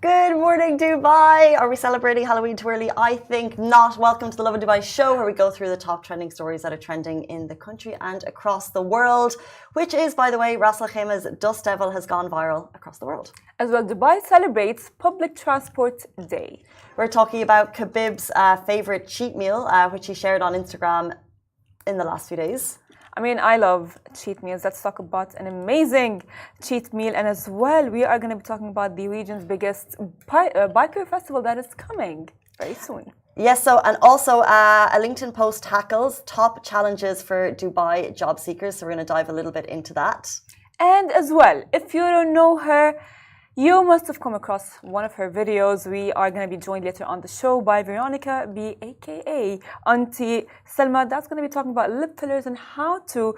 Good morning, Dubai. Are we celebrating Halloween too early? I think not. Welcome to the Lovin Dubai show, where we go through the top trending stories that are trending in the country and across the world, which is, by the way, Ras Al Khaimah's Dust Devil has gone viral across the world. As well, Dubai celebrates Public Transport Day. We're talking about Khabib's favorite cheat meal, which he shared on Instagram in the last few days. I mean, I love cheat meals. Let's talk about an amazing cheat meal. And as well, we are going to be talking about the region's biggest biker festival that is coming very soon. Yes, and also a LinkedIn post tackles top challenges for Dubai job seekers. So we're going to dive a little bit into that. And as well, if you don't know her, you must have come across one of her videos. We are going to be joined later on the show by Veronica, aka Aunty Salma. That's going to be talking about lip fillers and how to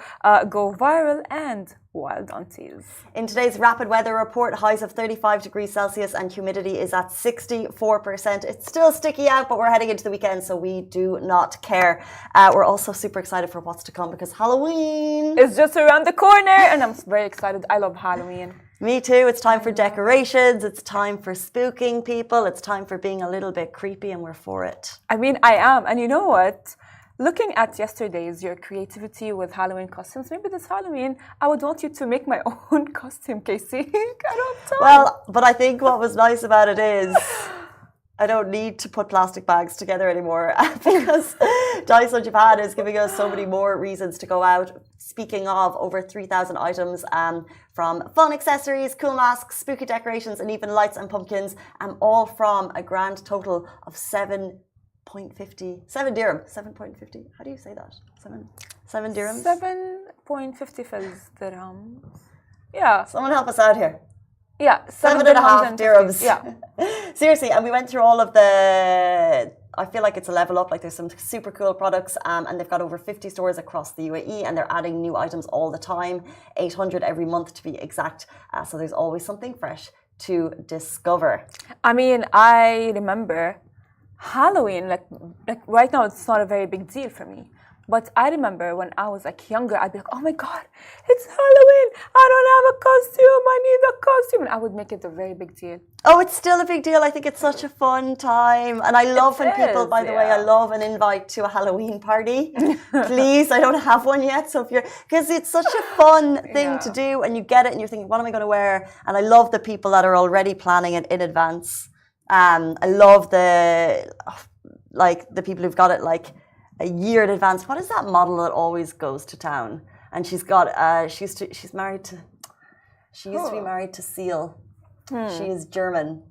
go viral and wild aunties. In today's rapid weather report, highs of 35 degrees Celsius and humidity is at 64%. It's still sticky out, but we're heading into the weekend, so we do not care. We're also super excited for what's to come because Halloween is just around the corner, and I'm very excited. I love Halloween. Me too. It's time for decorations. It's time for spooking people. It's time for being a little bit creepy, and we're for it. I mean, I am. And you know what? Looking at yesterday's, your creativity with Halloween costumes, maybe this Halloween, I would want you to make my own costume, Casey. I don't have time. Well, but I think what was nice about it is I don't need to put plastic bags together anymore because Daiso Japan is giving us so many more reasons to go out. Speaking of, over 3,000 items from fun accessories, cool masks, spooky decorations, and even lights and pumpkins, all from a grand total of 7 dirham. 7.50. How do you say that? 7 dirhams? 7.50 dirhams. Yeah. Someone help us out here. Yeah, 7.5 dirhams. Yeah. Seriously, and we went through all of the. I feel like it's a level up. Like there's some super cool products, and they've got over 50 stores across the UAE, and they're adding new items all the time. 800 every month to be exact. So there's always something fresh to discover. I mean, I remember Halloween. Like right now, it's not a very big deal for me. But I remember when I was like younger, I'd be like, oh my God, it's Halloween. I don't have a costume. I need a costume. And I would make it a very big deal. Oh, it's still a big deal. I think it's such a fun time. And I love when people, by the way, I love an invite to a Halloween party. Please, I don't have one yet. So because it's such a fun thing to do and you get it and you're thinking, what am I going to wear? And I love the people that are already planning it in advance. I love the people who've got it like a year in advance. What is that model that always goes to town? And she's got she used to be married to Seal. She is German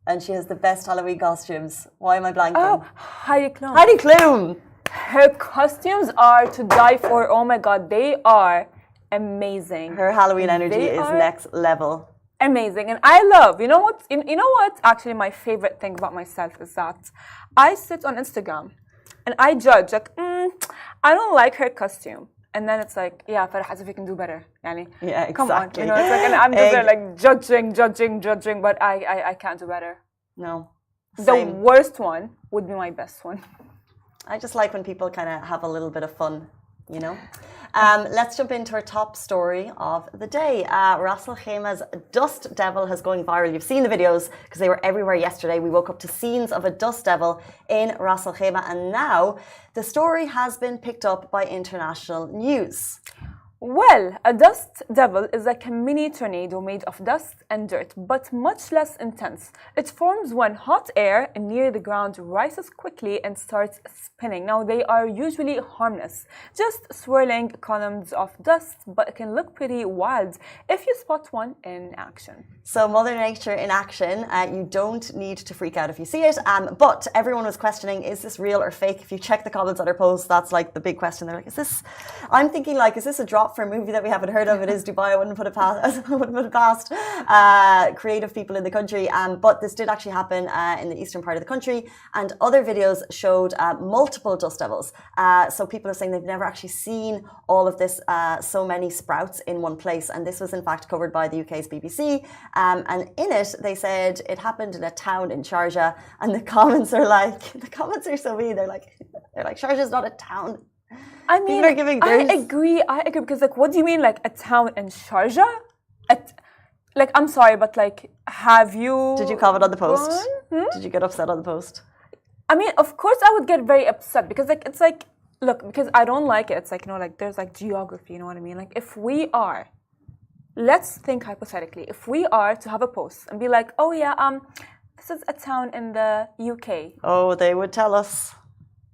and she has the best Halloween costumes. Why am I blanking? Oh, Heidi Klum. Heidi Klum. Her costumes are to die for. Oh my God, they are amazing. Her Halloween energy is next level. Amazing. And I love, you know what actually my favorite thing about myself is that I sit on Instagram and I judge, like, I don't like her costume. And then it's like, yeah, Farah, as if you can do better. Yani, yeah, exactly. Come on. You know, it's like, and I'm just there like judging, but I can't do better. No. Same. The worst one would be my best one. I just like when people kind of have a little bit of fun, you know? Let's jump into our top story of the day. Ras Al Khaimah's dust devil has going viral. You've seen the videos because they were everywhere yesterday. We woke up to scenes of a dust devil in Ras Al Khaimah, and now the story has been picked up by international news. Well, a dust devil is like a mini tornado made of dust and dirt, but much less intense. It forms when hot air near the ground rises quickly and starts spinning. Now, they are usually harmless, just swirling columns of dust, but it can look pretty wild if you spot one in action. So, Mother Nature in action, you don't need to freak out if you see it, but everyone was questioning, is this real or fake? If you check the comments on our post, that's like the big question. They're like, is this, I'm thinking like, is this a drop for a movie that we haven't heard of? It is Dubai. I wouldn't put it past, creative people in the country. But this did actually happen in the eastern part of the country, and other videos showed multiple dust devils. So people are saying they've never actually seen all of this, so many sprouts in one place. And this was in fact covered by the UK's BBC. And in it, they said it happened in a town in Sharjah. And the comments are like, the comments are so mean. They're like, Sharjah is not a town. I mean, people are giving I agree because like, what do you mean like a town in Sharjah? Like, I'm sorry, but like, have you? Did you comment on the post? Did you get upset on the post? I mean, of course I would get very upset because like, it's like, look, because I don't like it. It's like, you know, like there's like geography, you know what I mean? Like if we are, let's think hypothetically, if we are to have a post and be like, oh yeah, this is a town in the UK. Oh, they would tell us.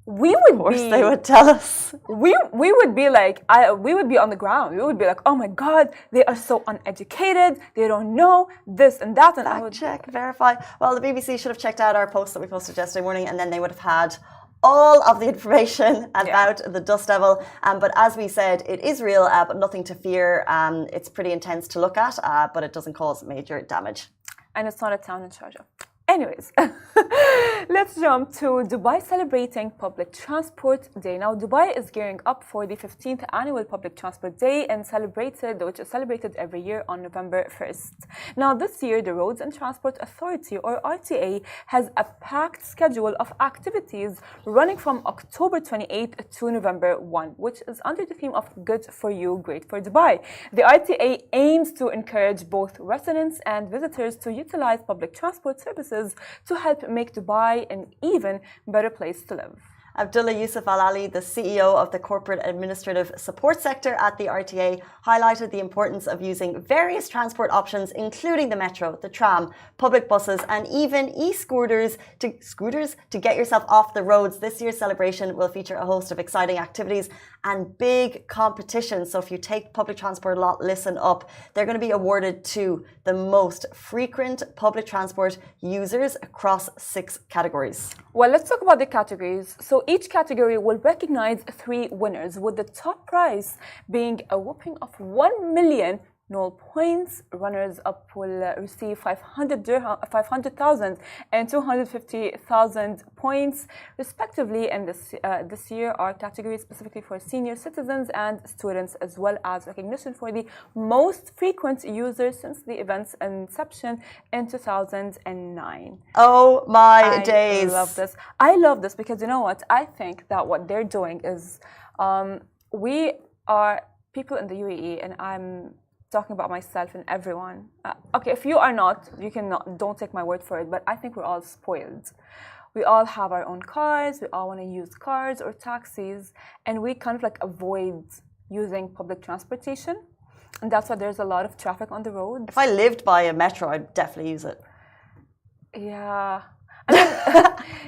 We would Of course they would tell us. We would be like, we would be on the ground. We would be like, oh my God, they are so uneducated. They don't know this and that. And I would check, verify. Well, the BBC should have checked out our post that we posted yesterday morning, and then they would have had all of the information about the dust devil. But as we said, it is real, but nothing to fear. It's pretty intense to look at, but it doesn't cause major damage. And it's not a town in Sharjah. Anyways, let's jump to Dubai celebrating Public Transport Day. Now, Dubai is gearing up for the 15th annual Public Transport Day which is celebrated every year on November 1st. Now, this year, the Roads and Transport Authority, or RTA, has a packed schedule of activities running from October 28th to November 1, which is under the theme of Good for You, Great for Dubai. The RTA aims to encourage both residents and visitors to utilize public transport services to help make Dubai an even better place to live. Abdullah Yusuf Al Ali, the CEO of the Corporate Administrative Support Sector at the RTA, highlighted the importance of using various transport options, including the metro, the tram, public buses, and even e-scooters to get yourself off the roads. This year's celebration will feature a host of exciting activities and big competitions. So if you take public transport a lot, listen up. They're going to be awarded to the most frequent public transport users across 6 categories. Well, let's talk about the categories. So each category will recognize 3 winners, with the top prize being a whopping of 1 million points. Runners up will receive 500,000 and 250,000 points, respectively. And this year, our category is specifically for senior citizens and students, as well as recognition for the most frequent users since the event's inception in 2009. Oh my days! I love this because you know what? I think that what they're doing is, we are people in the UAE, and I'm talking about myself and everyone. Okay, if you are not, don't take my word for it, but I think we're all spoiled. We all have our own cars, we all want to use cars or taxis, and we kind of like avoid using public transportation. And that's why there's a lot of traffic on the road. If I lived by a metro, I'd definitely use it. Yeah. I mean,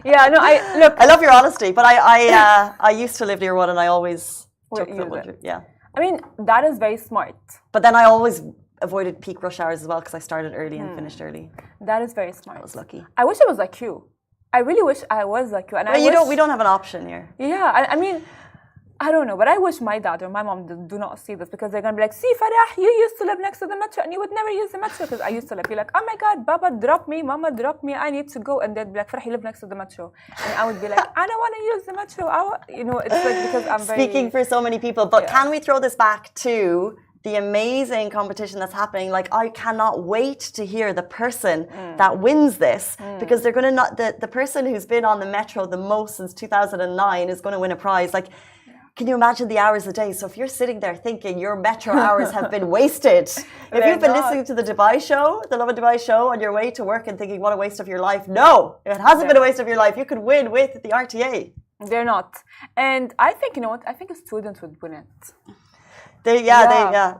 yeah, no, I love your honesty, but I used to live near one, and I always took the 100. Yeah. I mean, that is very smart. But then I always avoided peak rush hours as well because I started early and finished early. That is very smart. I was lucky. I wish I was like you. I really wish I was like you. And we don't have an option here. Yeah, I mean, I don't know, but I wish my dad or my mom do not see this, because they're going to be like, see, Farah, you used to live next to the metro and you would never use the metro. Because I used to be like, oh my God, Baba, drop me, Mama, drop me, I need to go. And they'd be like, Farah, you live next to the metro. And I would be like, I don't want to use the metro. It's like because I'm very... Speaking for so many people, but can we throw this back to the amazing competition that's happening? Like, I cannot wait to hear the person that wins this, because they're going to the person who's been on the metro the most since 2009 is going to win a prize. Like, can you imagine the hours a day? So if you're sitting there thinking your metro hours have been wasted, if you've been listening to the Dubai show, the Lovin Dubai show on your way to work and thinking what a waste of your life, no, it hasn't been a waste of your life. You could win with the RTA. They're not. And I think, you know what, I think a student would win it.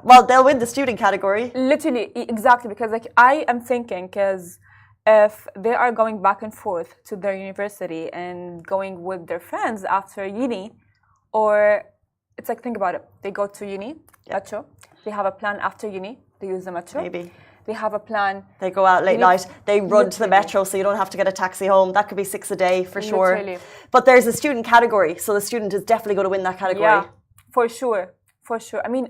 Well, they'll win the student category. Literally, exactly, because like I am thinking, because if they are going back and forth to their university and going with their friends after uni, or it's like, think about it. They go to uni, metro. They have a plan after uni. They use the metro. Maybe. They have a plan. They go out late night. They run to the metro, so you don't have to get a taxi home. That could be 6 a day for sure. Literally. But there's a student category, so the student is definitely going to win that category. Yeah, for sure. For sure. I mean,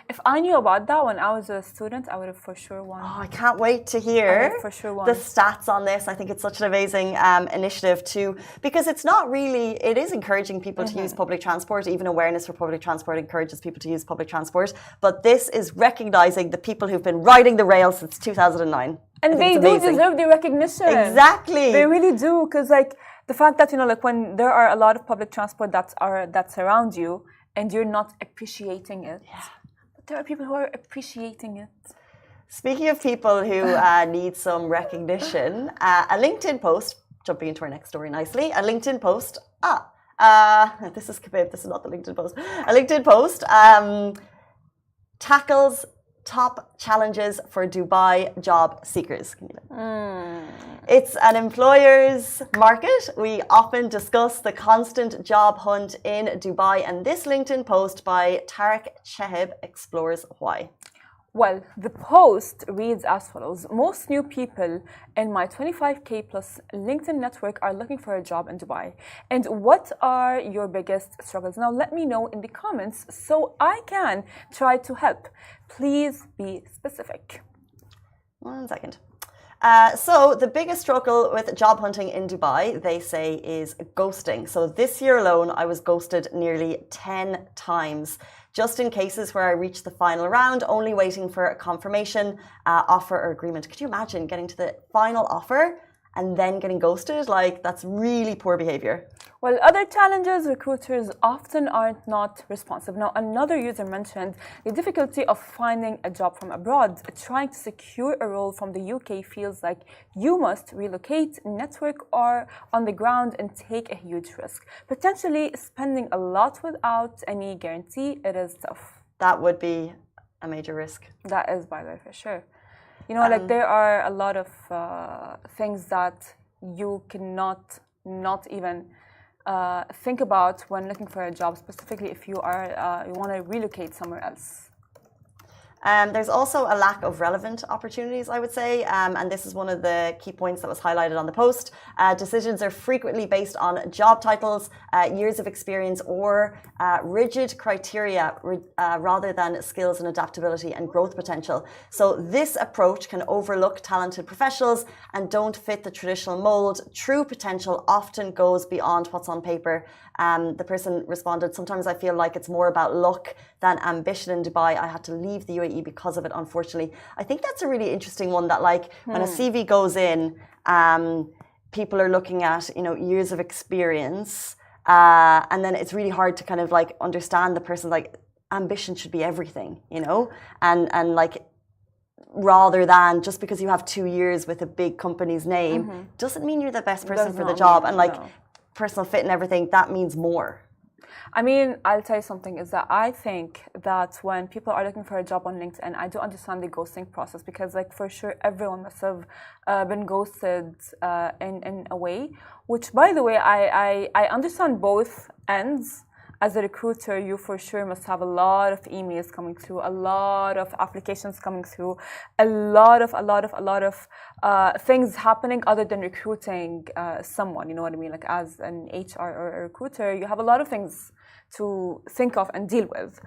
if I knew about that when I was a student, I would have for sure won. Oh, I can't wait to hear for sure the stats on this. I think it's such an amazing initiative too, because it's not really, it is encouraging people to use public transport. Even awareness for public transport encourages people to use public transport. But this is recognizing the people w'ho've been riding the rail since 2009. And they do deserve the recognition. Exactly. They really do, because like the fact that, you know, like when there are a lot of public transport that surround you, and you're not appreciating it. Yeah. But there are people who are appreciating it. Speaking of people who need some recognition, a LinkedIn post, jumping into our next story nicely, a LinkedIn post, this is Khabib, this is not the LinkedIn post. A LinkedIn post tackles top challenges for Dubai job seekers. It's an employer's market. We often discuss the constant job hunt in Dubai, and this LinkedIn post by Tarek Chehib explores why. Well, the post reads as follows. Most new people in my 25K plus LinkedIn network are looking for a job in Dubai. And what are your biggest struggles? Now, let me know in the comments so I can try to help. Please be specific. 1 second. So the biggest struggle with job hunting in Dubai, they say, is ghosting. So this year alone, I was ghosted nearly 10 times. Just in cases where I reached the final round, only waiting for a confirmation, offer or agreement. Could you imagine getting to the final offer and then getting ghosted? Like, that's really poor behavior. Well, other challenges, recruiters often are not responsive. Now, another user mentioned the difficulty of finding a job from abroad. Trying to secure a role from the UK feels like you must relocate, network, or on the ground and take a huge risk. Potentially spending a lot without any guarantee. It is tough. That would be a major risk. That is, by the way, for sure. You know, like there are a lot of things that you cannot not even think about when looking for a job, specifically if you are you want to relocate somewhere else. There's also a lack of relevant opportunities, I would say, and this is one of the key points that was highlighted on the post. Decisions are frequently based on job titles, years of experience, or rigid criteria rather than skills and adaptability and growth potential. So this approach can overlook talented professionals and don't fit the traditional mold. True potential often goes beyond what's on paper. The person responded, sometimes I feel like it's more about luck than ambition in Dubai. I had to leave the UAE because of it, unfortunately. I think that's a really interesting one, that like when a CV goes in, people are looking at, you know, years of experience, and then it's really hard to kind of like understand the person, like ambition should be everything, you know, and like rather than just because you have 2 years with a big company's name doesn't mean you're the best person for the job, and like personal fit and everything, that means more. I mean, I'll tell you something, is that I think that when people are looking for a job on LinkedIn, I do understand the ghosting process, because like for sure everyone must have been ghosted in a way, which by the way, I understand both ends. As a recruiter, you for sure must have a lot of emails coming through, a lot of applications coming through, a lot of things happening other than recruiting someone. You know what I mean? Like as an HR or a recruiter, you have a lot of things to think of and deal with.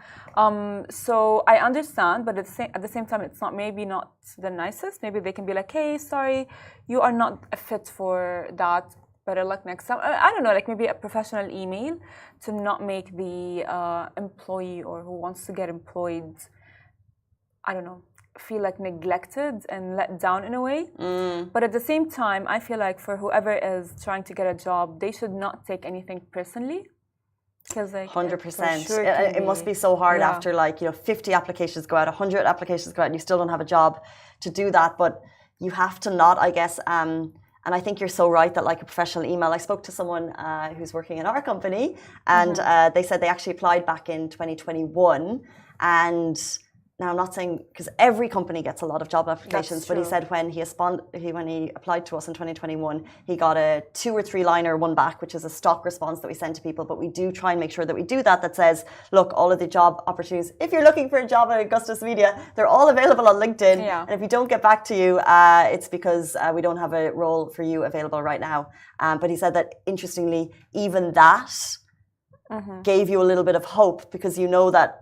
So I understand, but at the same time, it's maybe not the nicest. Maybe they can be like, hey, sorry, you are not a fit for that. Better luck next time. I don't know, like maybe a professional email to not make the employee or who wants to get employed, I don't know, feel like neglected and let down in a way. But at the same time, I feel like for whoever is trying to get a job, they should not take anything personally. Because like 100%. sure It must be so hard Yeah. after 50 applications go out, 100 applications go out, and you still don't have a job to do that. But you have to not, I guess. And I think you're so right that like a professional email. I spoke to someone who's working in our company, and they said they actually applied back in 2021. And now I'm not saying because every company gets a lot of job applications, but he said when he applied to us in 2021, he got a 2 or 3 liner one back, which is a stock response that we send to people. But we do try and make sure that we do that says, look, all of the job opportunities, if you're looking for a job at Augustus Media, they're all available on LinkedIn. Yeah. And if we don't get back to you, it's because we don't have a role for you available right now. But he said that interestingly, even that gave you a little bit of hope because you know that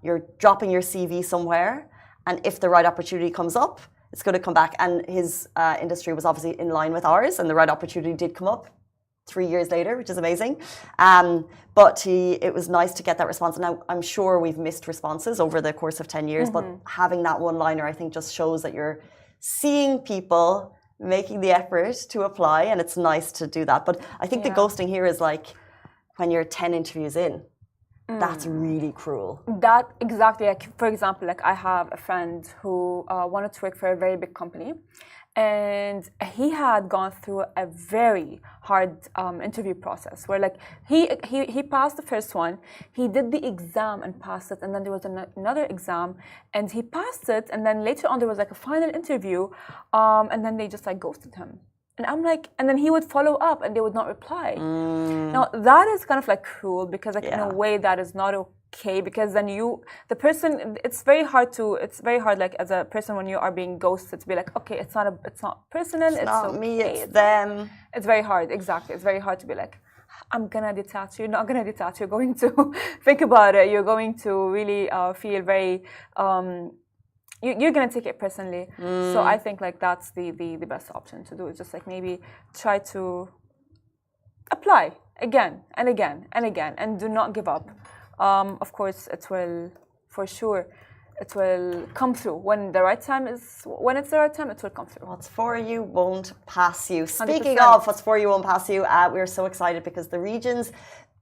you're dropping your CV somewhere, and if the right opportunity comes up, it's going to come back. And his industry was obviously in line with ours, and the right opportunity did come up 3 years later, which is amazing. But it was nice to get that response. Now, I'm sure we've missed responses over the course of 10 years, but having that one-liner, I think, just shows that you're seeing people making the effort to apply, and it's nice to do that. But I think the ghosting here is like, when you're 10 interviews in, that's really cruel. That exactly, like for example, like I have a friend who wanted to work for a very big company, and he had gone through a very hard interview process where like he passed the first one, he did the exam and passed it, and then there was another exam and he passed it, and then later on there was like a final interview, and then they just like ghosted him. And I'm like, and then he would follow up and they would not reply. Now that is kind of like cruel because like in a way that is not okay, because then the person, it's very hard like as a person when you are being ghosted to be like, okay, it's not personal, it's not okay. me, it's them. It's very hard, exactly. It's very hard to be like, I'm gonna detach you, not gonna detach, you're going to think about it, you're going to really feel very you're going to take it personally. So I think like that's the best option to do. It's just like maybe try to apply again and again and again and do not give up. Of course, it will, for sure, it will come through. When it's the right time, it will come through. What's for you won't pass you. 100%. Speaking of what's for you won't pass you, we're so excited because the region's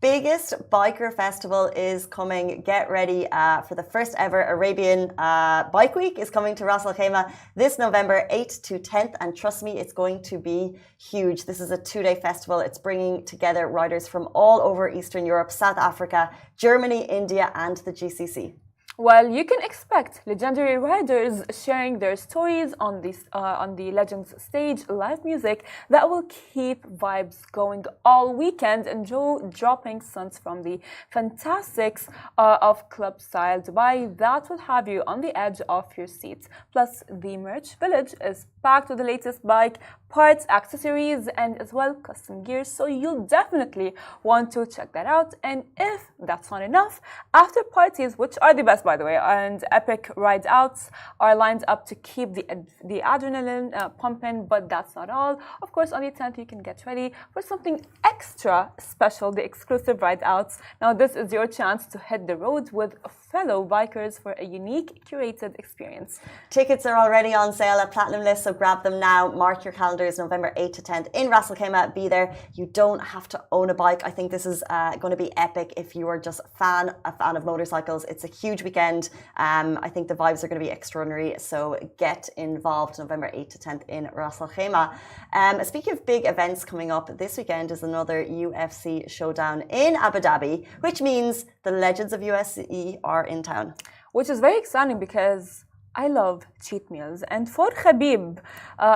biggest biker festival is coming. Get ready for the first ever Arabian Bike Week is coming to Ras Al Khaimah this November 8th to 10th, and trust me, it's going to be huge. This is a 2-day festival. It's bringing together riders from all over Eastern Europe, South Africa, Germany, India, and the GCC. Well, you can expect legendary riders sharing their stories on the Legends stage, live music that will keep vibes going all weekend, and dropping songs from the fantastics of Club Style Dubai that will have you on the edge of your seat. Plus, the merch village is packed with the latest bike parts, accessories, and as well custom gear, so you'll definitely want to check that out. And if that's not enough, after parties, which are the best by the way, and epic ride outs are lined up to keep the adrenaline pumping. But that's not all. Of course, on the 10th you can get ready for something extra special, the exclusive ride outs. Now this is your chance to hit the road with fellow bikers for a unique curated experience. Tickets are already on sale at Platinum List, so grab them now. Mark your calendars, November 8th to 10th in Ras Al Khaimah. Be there. You don't have to own a bike. I think this is going to be epic if you are just a fan of motorcycles. It's a huge weekend. I think the vibes are going to be extraordinary, so get involved. November 8th to 10th in Ras Al Khaimah. Speaking of big events coming up, this weekend is another UFC showdown in Abu Dhabi, which means the legends of UFC are in town. Which is very exciting because I love cheat meals. And for Khabib,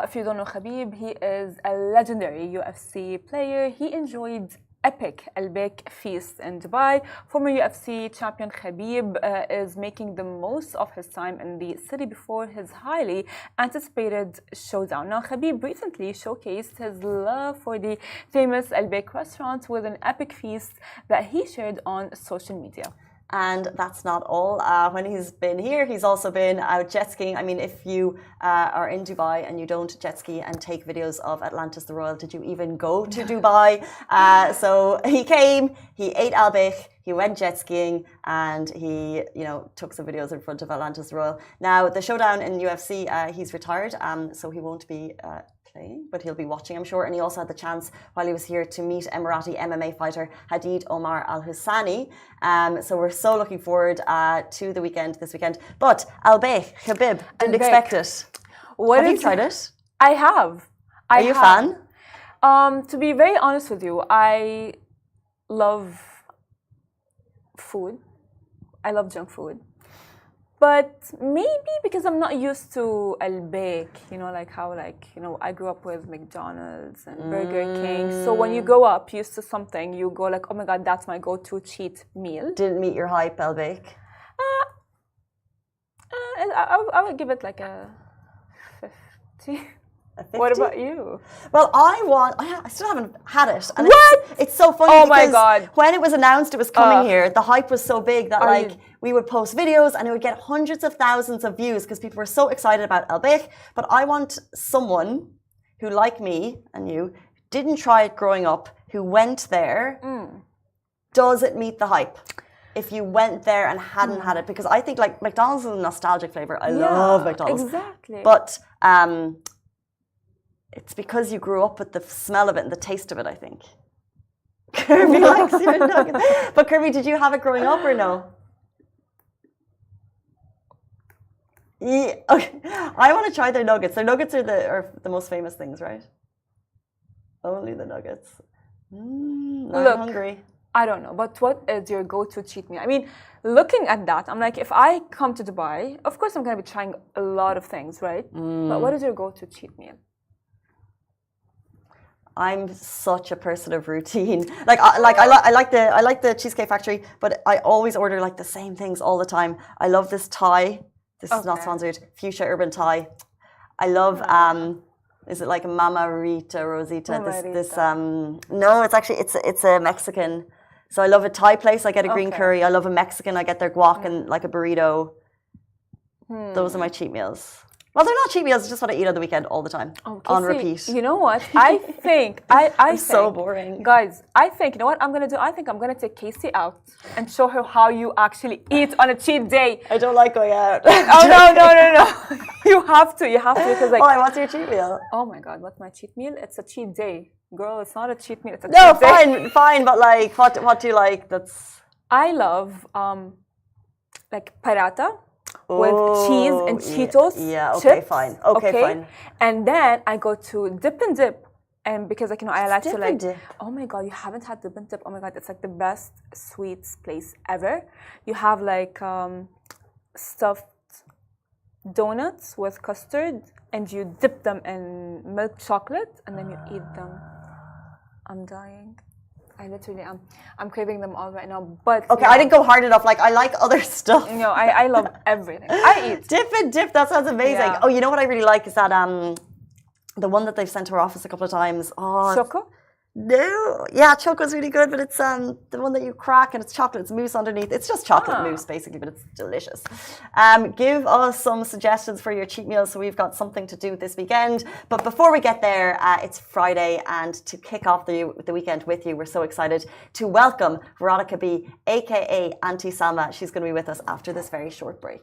if you don't know Khabib, he is a legendary UFC player. He enjoyed epic Al Baik feast in Dubai. Former UFC champion Khabib is making the most of his time in the city before his highly anticipated showdown. Now, Khabib recently showcased his love for the famous Al Baik restaurant with an epic feast that he shared on social media. And that's not all. When he's been here, he's also been out jet skiing. I mean, if you are in Dubai and you don't jet ski and take videos of Atlantis the Royal, did you even go to Dubai? So he came, he ate Al Baik, he went jet skiing, and he, took some videos in front of Atlantis the Royal. Now, the showdown in UFC, he's retired, so he won't be Okay, but he'll be watching, I'm sure. And he also had the chance while he was here to meet Emirati MMA fighter Hadid Omar Al Husani. So we're so looking forward to the weekend this weekend. But Baik, Khabib, didn't expect it. Have you tried it? I have. Are you a fan? To be very honest with you, I love food. I love junk food. But maybe because I'm not used to Baik, like how I grew up with McDonald's and Burger King. So when you grow up used to something, you go like, oh my God, that's my go-to cheat meal. Didn't meet your hype, Baik? I would give it like a 50. What about you? Well, I still haven't had it. And what? It's so funny because my God. When it was announced it was coming here, the hype was so big that we would post videos and it would get hundreds of thousands of views because people were so excited about Baik. But I want someone who, like me and you, didn't try it growing up, who went there. Does it meet the hype? If you went there and hadn't had it, because I think like McDonald's is a nostalgic flavor. I love McDonald's. Exactly. But it's because you grew up with the smell of it and the taste of it, I think. Kirby likes your nuggets. But Kirby, did you have it growing up or no? Yeah, okay. I want to try their nuggets. Their nuggets are the most famous things, right? Only the nuggets. I'm hungry. I don't know, but what is your go-to cheat meal? I mean, looking at that, I'm like, if I come to Dubai, of course I'm going to be trying a lot of things, right? But what is your go-to cheat meal? I'm such a person of routine. I like the Cheesecake Factory, but I always order like the same things all the time. I love this Thai. This is not sponsored. Fuchsia Urban Thai. I love is it like Mama Rosita? No, it's actually it's a Mexican. So I love a Thai place. I get a green curry. I love a Mexican. I get their guac and like a burrito. Those are my cheat meals. Well, they're not cheat meals. It's just what I eat on the weekend all the time, on repeat. You know what? I think I'm so boring, guys. I think you know what I'm gonna do. I think I'm gonna take Casey out and show her how you actually eat on a cheat day. I don't like going out. Oh no! You have to because like. Why? What's your cheat meal? Oh my God! What's my cheat meal? It's a cheat day, girl. It's not a cheat meal. It's a cheat day. fine. But like, what do you like? I love like paratha. With cheese and Cheetos. Yeah, okay, chips, fine. Okay, fine. And then I go to Dip and Dip. And because like I like to like dip. Oh my God, you haven't had Dip and Dip. Oh my God, it's like the best sweets place ever. You have like stuffed donuts with custard and you dip them in milk chocolate and then you eat them. I'm dying. I literally am. I'm craving them all right now. But okay, I didn't go hard enough. Like I like other stuff. No, I love everything. I eat. Dip and Dip. That sounds amazing. Yeah. Oh, you know what I really like is that the one that they've sent to our office a couple of times. Oh, Choco? No, yeah, Choco's really good, but it's the one that you crack and it's chocolate. It's mousse underneath. It's just chocolate mousse basically, but it's delicious. Give us some suggestions for your cheat meals so we've got something to do this weekend. But before we get there, it's Friday, and to kick off the weekend with you, we're so excited to welcome Veronica B, aka Aunty Salma. She's going to be with us after this very short break.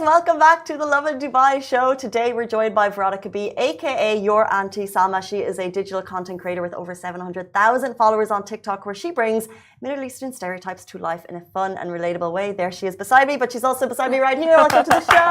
welcome back to the Lovin Dubai show. Today we're joined by Veronica B, aka your Auntie Salma. She is a digital content creator with over 700,000 followers on TikTok, where she brings Middle Eastern stereotypes to life in a fun and relatable way. There she is beside me, but she's also beside me right here. Welcome to the show.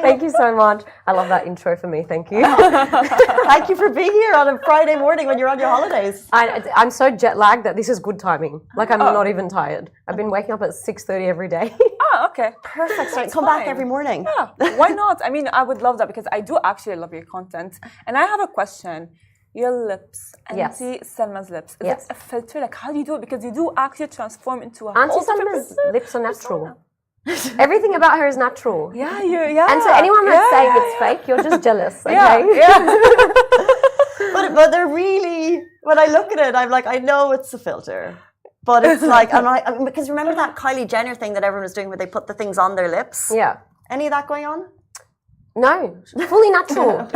Thank you so much. I love that intro for me. Thank you. Thank you for being here on a Friday morning when you're on your holidays. I'm so jet lagged that this is good timing. Like I'm not even tired. I've been waking up at 6:30 every day. Oh, okay. Perfect. So come back every morning. Yeah, why not? I mean, I would love that because I do actually love your content. And I have a question. Your lips, Auntie Salma's lips. Is it a filter? Like, how do you do it? Because you do actually transform into a Auntie Salma's lips are natural. Everything about her is natural. Yeah. And so anyone that's saying it's fake, you're just jealous, okay? Yeah. but they're really, when I look at it, I'm like, I know it's a filter. But it's like, because remember that Kylie Jenner thing that everyone was doing where they put the things on their lips? Yeah. Any of that going on? No, fully natural.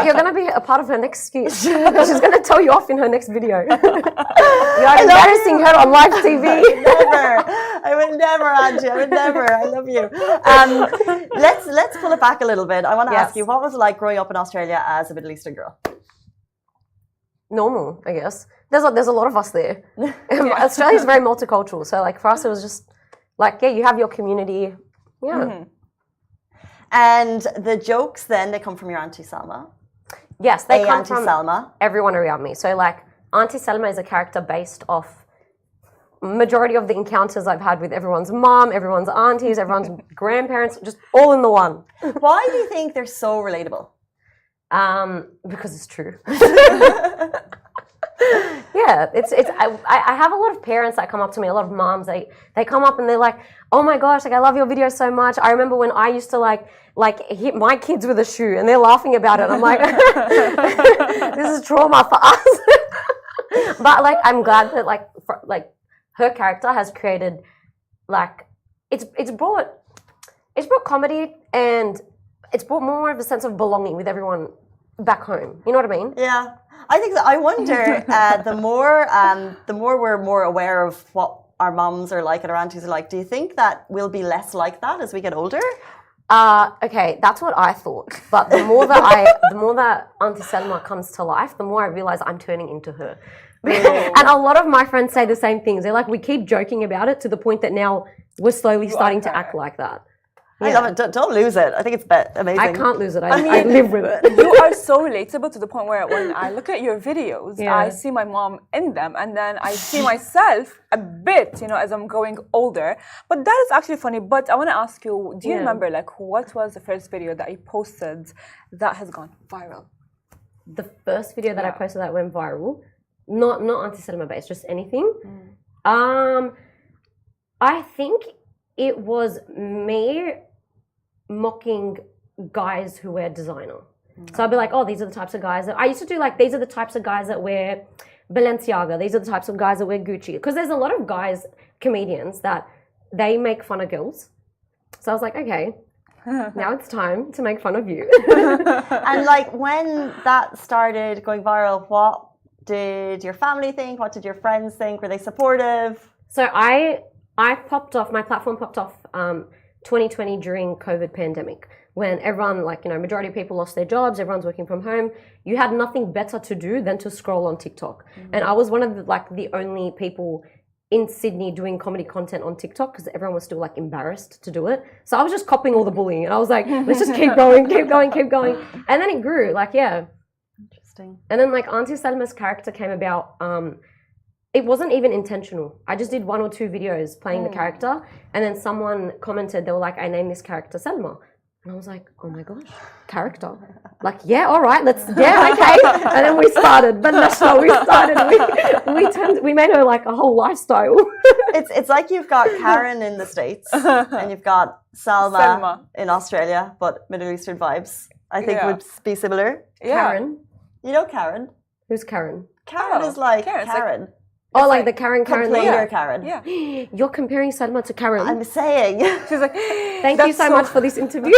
You're going to be a part of her next sketch. She's going to tell you off in her next video. You're embarrassing her on live TV. I would never, Auntie. I would never. I love you. Let's pull it back a little bit. I want to ask you, what was it like growing up in Australia as a Middle Eastern girl? Normal, I guess. There's a lot of us there. Australia is very multicultural. So like for us, it was just like, you have your community. Yeah. Mm-hmm. And the jokes then, they come from your Auntie Salma? Yes, they come Auntie from Salma. Everyone around me. So like Auntie Salma is a character based off majority of the encounters I've had with everyone's mom, everyone's aunties, everyone's grandparents, just all in the one. Why do you think they're so relatable? Because it's true. Yeah, I have a lot of parents that come up to me, a lot of moms, they come up and they're like, oh my gosh, like I love your videos so much. I remember when I used to like hit my kids with a shoe and they're laughing about it. I'm like, this is trauma for us. But like, I'm glad that like her character has created like, it's brought comedy and it's brought more of a sense of belonging with everyone back home. You know what I mean? Yeah. I think that I wonder, the more we're more aware of what our moms are like and our aunties are like, do you think that we'll be less like that as we get older? Okay, that's what I thought. But the more that Auntie Salma comes to life, the more I realize I'm turning into her. And a lot of my friends say the same things. They're like, we keep joking about it to the point that now we're slowly starting to act like that. I love it. Don't lose it. I think it's amazing. I can't lose it. I live with it. You are so relatable to the point where when I look at your videos, I see my mom in them, and then I see myself a bit, as I'm growing older. But that is actually funny. But I want to ask you, do you remember, like, what was the first video that you posted that has gone viral? The first video that I posted that went viral, not Auntie Salma based, just anything. I think it was me mocking guys who wear designer. So I'd be like, oh, these are the types of guys that I used to do, like, these are the types of guys that wear Balenciaga. These are the types of guys that wear Gucci. Because there's a lot of guys, comedians, that they make fun of girls. So I was like, okay, now it's time to make fun of you. And like when that started going viral, what did your family think? What did your friends think? Were they supportive? So I popped off, my platform popped off 2020 during COVID pandemic, when everyone, majority of people lost their jobs, everyone's working from home. You had nothing better to do than to scroll on TikTok. And I was one of the only people in Sydney doing comedy content on TikTok because everyone was still embarrassed to do it. So I was just copying all the bullying and I was like, let's just keep going. And then it grew, Interesting. And then Auntie Salma's character came about, it wasn't even intentional. I just did 1 or 2 videos playing the character, and then someone commented, they were like, I named this character Salma. And I was like, oh my gosh, character. Yeah, all right, okay. And then we started, but that's how we started. We made her a whole lifestyle. It's like you've got Karen in the States, and you've got Salma in Australia, but Middle Eastern vibes, I think would be similar. Yeah. Karen. You know Karen? Who's Karen? Karen is Karen. Oh, the Karen. Complainer Karen. Yeah. You're comparing Salma to Karen. I'm saying. She's like, thank you so much for this interview.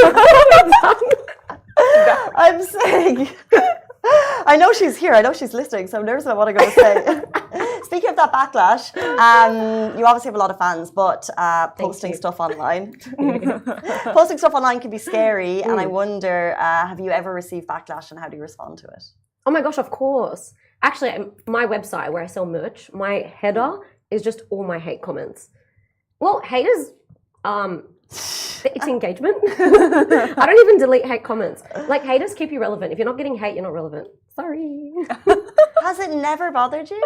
I'm saying. I know she's here. I know she's listening, so I'm nervous about what I'm going to say. Speaking of that backlash, you obviously have a lot of fans, but posting stuff online, posting stuff online can be scary. And I wonder, have you ever received backlash, and how do you respond to it? Oh my gosh, of course. Actually, my website where I sell merch, my header is just all my hate comments. Well, haters, it's engagement. I don't even delete hate comments. Like, haters keep you relevant. If you're not getting hate, you're not relevant. Sorry. Has it never bothered you?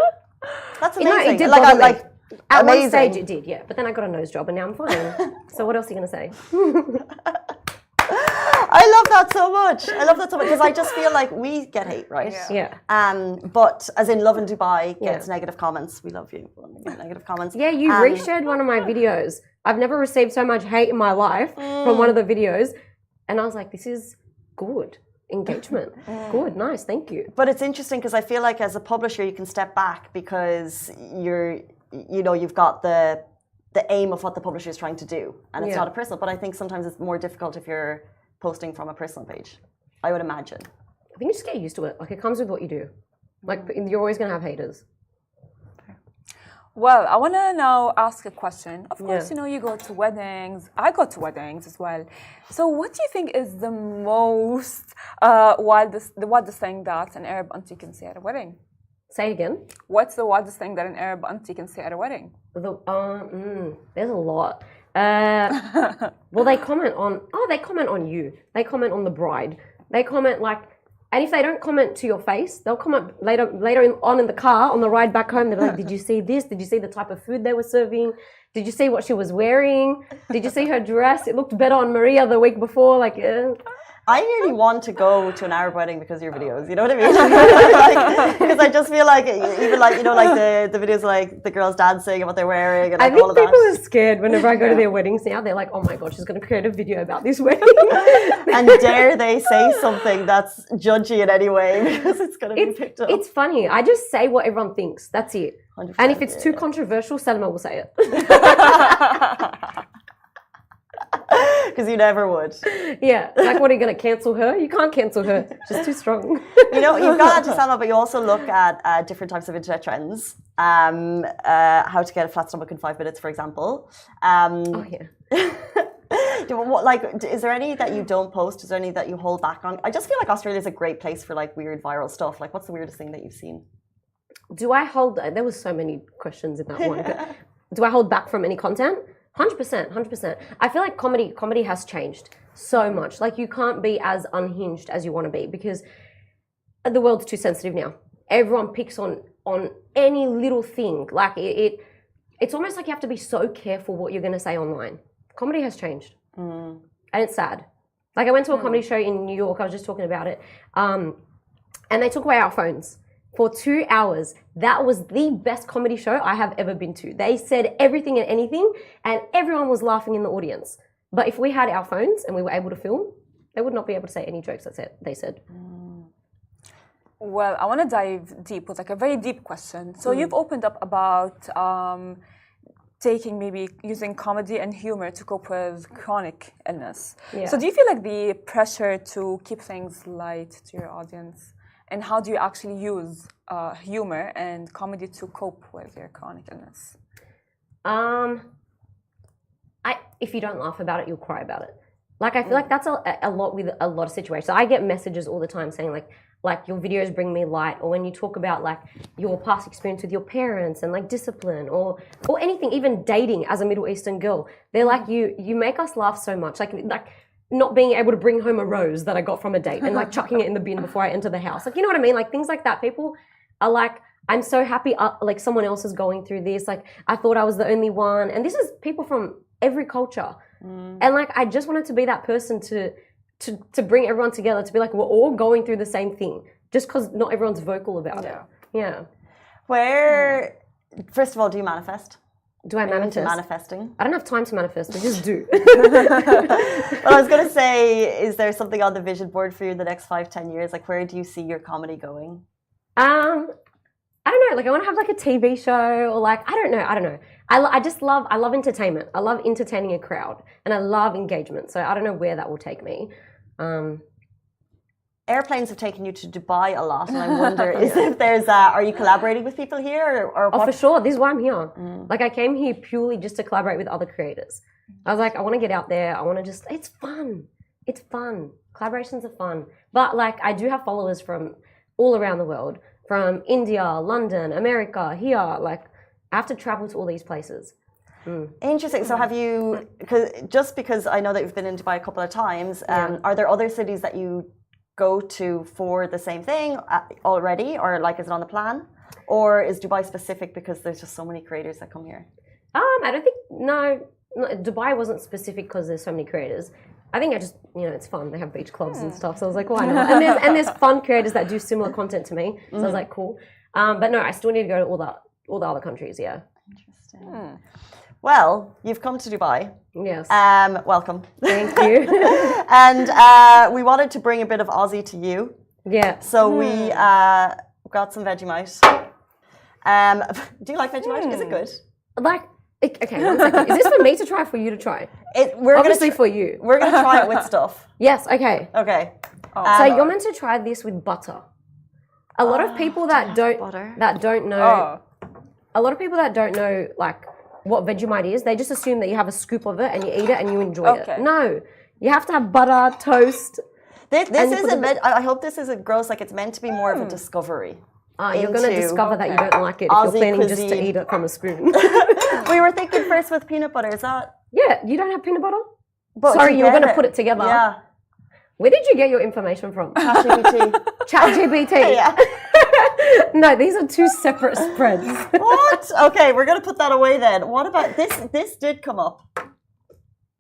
That's amazing. No, it did like, bother me. like, At amazing. one stage it did, yeah. But then I got a nose job and now I'm fine. So what else are you going to say? I love that so much. I love that so much because I just feel like we get hate, right? Yeah. But as in Lovin Dubai gets negative comments. We love you. Negative comments. Yeah, you reshared one of my videos. I've never received so much hate in my life from one of the videos. And I was like, this is good. Engagement. Good, nice, thank you. But it's interesting because I feel like as a publisher you can step back because you've got the aim of what the publisher is trying to do. And it's not a personal, but I think sometimes it's more difficult if you're posting from a personal page, I would imagine. I think you just get used to it. Like, it comes with what you do. Like, you're always going to have haters. Well, I want to now ask a question. Of course, you go to weddings. I go to weddings as well. So what do you think is the most wildest thing that an Arab auntie can say at a wedding? Say it again. What's the wildest thing that an Arab auntie can say at a wedding? There's a lot. Well, they comment on you. They comment on the bride. They comment and if they don't comment to your face, they'll comment later on in the car on the ride back home. They're like, did you see this? Did you see the type of food they were serving? Did you see what she was wearing? Did you see her dress? It looked better on Maria the week before. I nearly want to go to an Arab wedding because of your videos. You know what I mean? Because I just feel like even the videos like the girls dancing and what they're wearing and I think all of that. people are scared whenever I go to their weddings now. They're like, oh my god, she's going to create a video about this wedding. And dare they say something that's judgy in any way because it's going to be picked up. It's funny. I just say what everyone thinks. That's it. And if it's too controversial, Salma will say it. Because you never would. Yeah. Like, what are you going to cancel her? You can't cancel her. She's too strong. You've got to Salma, but you also look at different types of internet trends. How to get a flat stomach in 5 minutes, for example. Oh, yeah. Is there any that you don't post? Is there any that you hold back on? I just feel like Australia is a great place for weird viral stuff. What's the weirdest thing that you've seen? There was so many questions in that one. But do I hold back from any content? 100%. I feel like comedy has changed so much. You can't be as unhinged as you want to be because the world's too sensitive now. Everyone picks on any little thing. It's almost like you have to be so careful what you're going to say online. Comedy has changed. And it's sad. I went to a comedy show in New York. I was just talking about it. And they took away our phones. For 2 hours. That was the best comedy show I have ever been to. They said everything and anything, and everyone was laughing in the audience. But if we had our phones and we were able to film, they would not be able to say any jokes they said. Well, I want to dive deep with a very deep question. So you've opened up about using comedy and humor to cope with chronic illness. Yeah. So do you feel like the pressure to keep things light to your audience? And how do you actually use humor and comedy to cope with your chronic illness? If you don't laugh about it, you'll cry about it. I feel like that's a lot with a lot of situations. I get messages all the time saying like your videos bring me light, or when you talk about your past experience with your parents and discipline or anything, even dating as a Middle Eastern girl. They're like, you make us laugh so much. Not being able to bring home a rose that I got from a date and chucking it in the bin before I enter the house. You know what I mean? Things like that. People are like, I'm so happy someone else is going through this. I thought I was the only one. And this is people from every culture. And I just wanted to be that person to bring everyone together, to be we're all going through the same thing, just because not everyone's vocal about it. Yeah. First of all, do you manifest? Do I manifest? Manifesting? I don't have time to manifest. I just do. Well, I was going to say, is there something on the vision board for you in the next 5-10 years? Where do you see your comedy going? I don't know. I want to have a TV show, or I don't know. I love entertainment. I love entertaining a crowd, and I love engagement. So I don't know where that will take me. airplanes have taken you to Dubai a lot, and I wonder if there's are you collaborating with people here or Oh, what? for sure. This is why I'm here. Like, I came here purely just to collaborate with other creators. I was like, I want to get out there. I want to just, it's fun. It's fun. Collaborations are fun. But like, I do have followers from all around the world, from India, London, America, here. Like, I have to travel to all these places. Interesting. So have you, because I know that you've been in Dubai a couple of times, are there other cities that you go to for the same thing already, or like is it on the plan? Or is Dubai specific because there's just so many creators that come here? I don't think, no, Dubai wasn't specific because there's so many creators. I think I just, it's fun. They have beach clubs and stuff. So I was like, why not? And there's fun creators that do similar content to me. So I was like, cool. But no, I still need to go to all the other countries, yeah. Interesting. Well, you've come to Dubai. Yes. Welcome. Thank you. And we wanted to bring a bit of Aussie to you. Yeah. So we got some Vegemite. Do you like Vegemite? Is it good? Like, okay, 1 second. Is this for me to try or for you to try? We're Obviously for you. We're going to try it with stuff. Yes, okay. Okay. So you're meant to try this with butter. A lot of people that don't know, a lot of people that don't know, like, what Vegemite is, they just assume that you have a scoop of it and you eat it and you enjoy it. No, you have to have butter, toast. This isn't meant, I hope this isn't gross, like it's meant to be more of a discovery. You're going to discover that you don't like it if you're planning just to eat it from a spoon. We were thinking first with peanut butter, is that? Yeah, you don't have peanut butter? But sorry, you were going to put it together. Yeah. Where did you get your information from? ChatGPT. ChatGPT? Yeah. No, these are two separate spreads. What? Okay, we're going to put that away then. What about this? This did come up.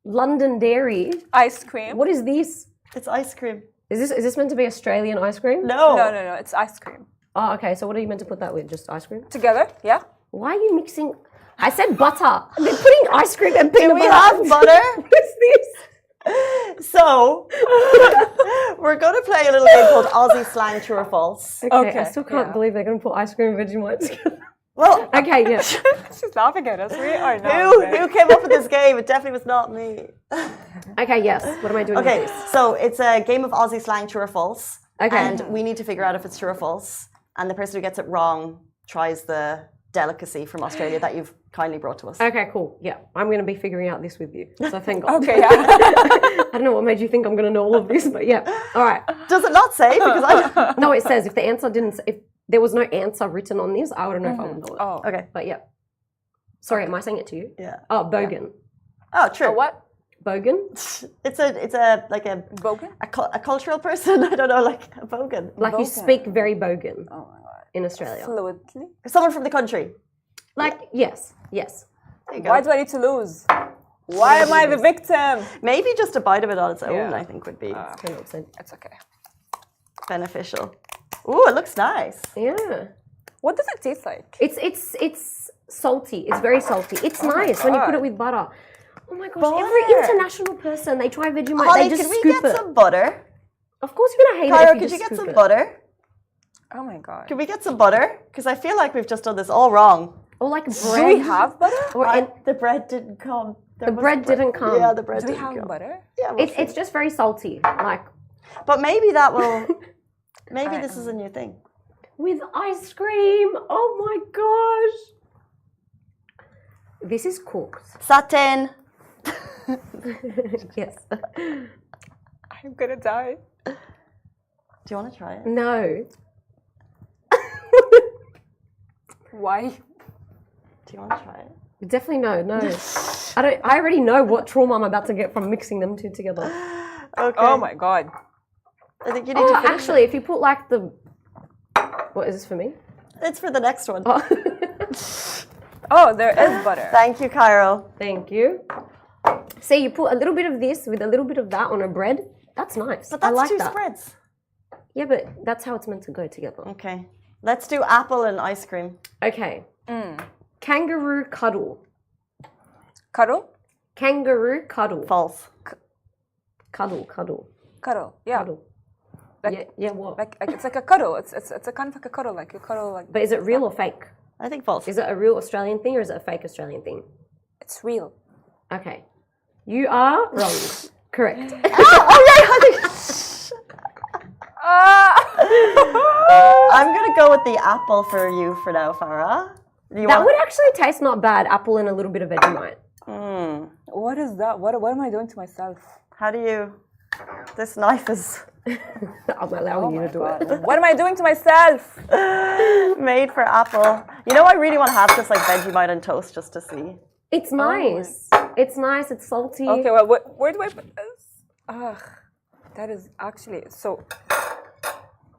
London Dairy. Ice cream. What is this? It's ice cream. Is this meant to be Australian ice cream? No. No. It's ice cream. Oh, okay. So what are you meant to put that with? Just ice cream? Together? Yeah. Why are you mixing? I said butter. They're putting ice cream and peanut butter. Do we have butter? What is this? So, we're going to play a little game called Aussie Slang True or False. Okay. I still can't believe they're going to put ice cream and Vegemite together. Well, okay, yeah. She's laughing at us. We are not. Who came up with this game? It definitely was not me. Okay, yes. What am I doing Okay, with this? so it's a game of Aussie slang true or false. Okay. And we need to figure out if it's true or false. And the person who gets it wrong tries the delicacy from Australia that you've kindly brought to us. Okay, cool. Yeah, I'm going to be figuring out this with you. So thank God. Okay, yeah. I don't know what made you think I'm going to know all of this, but yeah. All right. Does it not say? Because I... No, it says if the answer didn't, if there was no answer written on this, I wouldn't know if I would know it. Oh, okay. But yeah. Sorry, am I saying it to you? Yeah. Oh, bogan. Yeah. Oh, true. what? Bogan? It's a like a Bogan? a cultural person. I don't know, like a bogan. Like you speak very bogan Oh my god. in Australia. Fluently? Someone from the country. Like yes. There you go. Why do I need to lose? Why am I the victim? Maybe just a bite of it on its own, Yeah. I think, would be 100%. It's okay. beneficial. Ooh, it looks nice. Yeah. What does it taste like? It's salty. It's very salty. It's nice when you put it with butter. Oh my gosh! Butter. Every international person they try Vegemite, Holly, they just could we scoop get it. some butter? Of course, you're gonna hate Cairo, it if you could just you get scoop some it. butter? Oh my god. Could we get some butter? Because I feel like we've just done this all wrong. Or like bread. Do we have butter? Or The bread didn't come. The bread didn't come. Yeah, the bread Do we didn't have come. butter? Yeah, we'll it's just very salty. Like But maybe that will. Maybe this is a new thing. with ice cream. Oh my gosh! This is cooked. Satin. Yes. I'm gonna die. Do you want to try it? No. Why? Do you want to try it? Definitely no. I already know what trauma I'm about to get from mixing them two together. Okay. Oh my god. I think you need to. Finish Actually, if you put like the. What is this for me? it's for the next one. Oh. Oh, there is butter. Thank you, Cairo. Thank you. See, you put a little bit of this with a little bit of that on a bread. That's nice. But that's I like two that. spreads. Yeah, but that's how it's meant to go together. Okay. Let's do apple and ice cream. Okay. Kangaroo cuddle. Cuddle? Kangaroo cuddle. False. Cuddle. Cuddle. Yeah. Cuddle. Like- Yeah, what? Like it's like a cuddle. It's a kind of like a cuddle. Like you cuddle like. But is it real or fake? I think false. Is it a real Australian thing or is it a fake Australian thing? It's real. Okay. You are wrong. Correct. Oh yeah, I think. I'm gonna go with the apple for you for now, Farah. That would actually taste not bad. Apple and a little bit of Vegemite. What is that? What am I doing to myself? How do you? This knife is I'm allowing you to do it. What am I doing to myself? made for apple. You know, I really want to have this like Vegemite and toast just to see. It's nice. It's nice. It's salty. Okay, well, where do I put this? Ugh, that is actually so.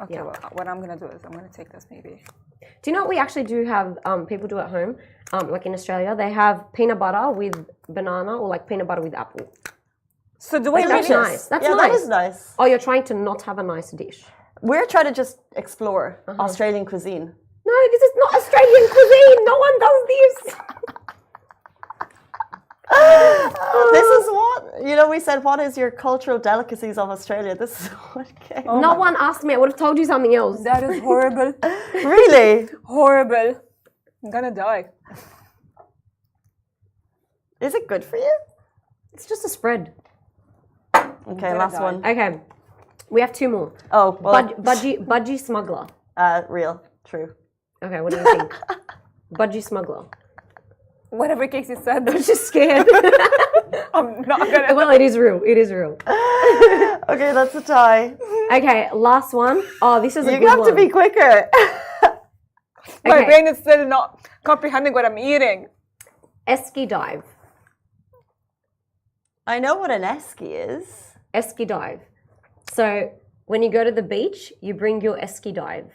Okay, well, what I'm gonna do is I'm gonna take this maybe. Do you know what we actually do have? People do at home, like in Australia. They have peanut butter with banana or like peanut butter with apple. So do I That's really? nice. That's Yeah, nice. that is nice. Oh, you're trying to not have a nice dish. We're trying to just explore Australian cuisine. No, this is not Australian cuisine. No one does this. This is what, you know, we said, what is your cultural delicacies of Australia? This is what came. No one asked me. I would have told you something else. That is horrible. Really? Horrible. I'm gonna die. Is it good for you? It's just a spread. Okay, gonna last die. one. Okay, we have two more. Oh, well, Budgie smuggler. real, true. Okay, what do you think? Budgie smuggler. Whatever case you said, I'm just scared. I'm not gonna. Well, it is real. It is real. Okay, that's a tie. Okay, last one. Oh, this is a You good have one. to be quicker. My Okay. brain is still not comprehending what I'm eating. Esky dive. I know what an esky is. Esky dive. So when you go to the beach, you bring your esky dive.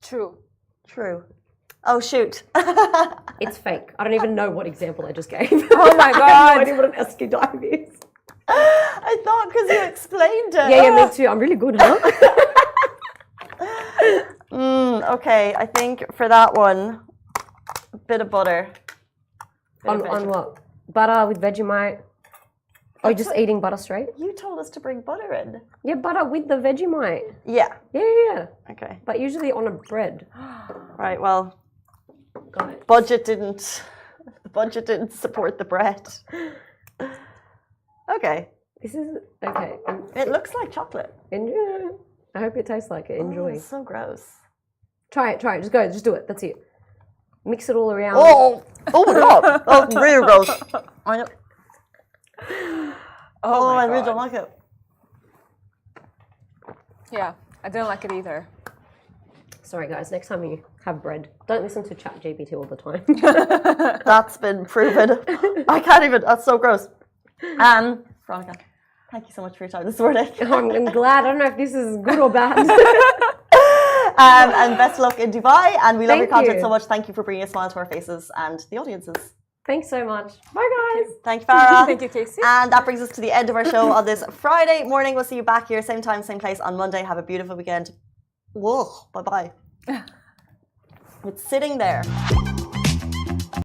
True. True. Oh, shoot. It's fake. I don't even know what example I just gave. Oh my I have no god. idea what an esky dive is. I thought because you explained it. Yeah, me too. I'm really good, huh? Okay, I think for that one, a bit of butter. on what? Butter with Vegemite. Or just eating butter straight? You told us to bring butter in. Yeah, butter with the Vegemite. Yeah. Yeah. Okay. But usually on a bread. Right, well, Got it. the budget didn't support the bread. Okay. This is okay. It looks like chocolate. Enjoy. I hope it tastes like it. Enjoy. Oh, it's so gross. Try it. Just go. Just do it. That's it. Mix it all around. Oh my god. Oh, it's really gross. I know. Oh, my I really God. don't like it. Yeah, I didn't like it either. Sorry, guys. Next time you have bread, don't listen to ChatGPT all the time. That's been proven. I can't even. That's so gross. Veronica, thank you so much for your time this morning. I'm glad. I don't know if this is good or bad. And best of luck in Dubai. And we love your Thank content you. so much. Thank you for bringing a smile to our faces and the audiences. Thanks so much. Bye, guys. Thank you, Farah. Thank you, Casey. And that brings us to the end of our show on this Friday morning. We'll see you back here, same time, same place on Monday. Have a beautiful weekend. Whoa, bye-bye. It's sitting there.